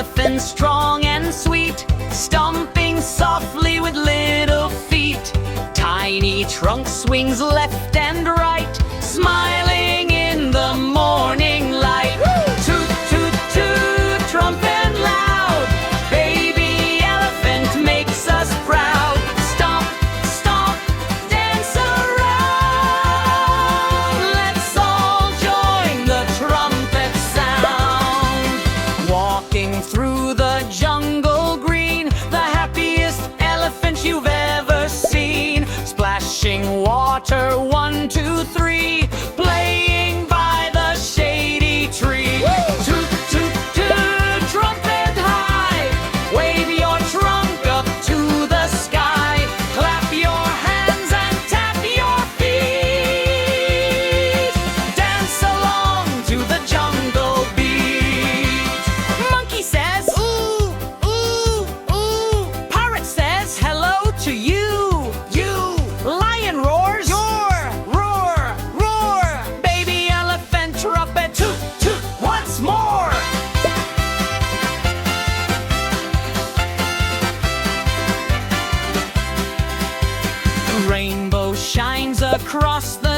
elephant, strong and sweet, stomping softly with little feet. Tiny trunk swings left and right, smiling in the morning light. Toot, toot, toot, trumpet loud, baby elephant makes us proud. Stomp, stomp, dance around, let's all join the trumpet sound. Walking through the jungle green, the happiest elephant you've ever seen. Splashing water, 1, 2, 3, playing by the shady tree. Toot, toot, toot, trumpet high, wave your trunk up to the sky. Clap your hands and tap your feet. Dance along to the jungle beat. Monkey says, ooh, ooh, ooh. Parrot says, hello to you. Lion roars, roar, roar, roar. Baby elephant trumpet, toot, toot, once more. The rainbow shines across the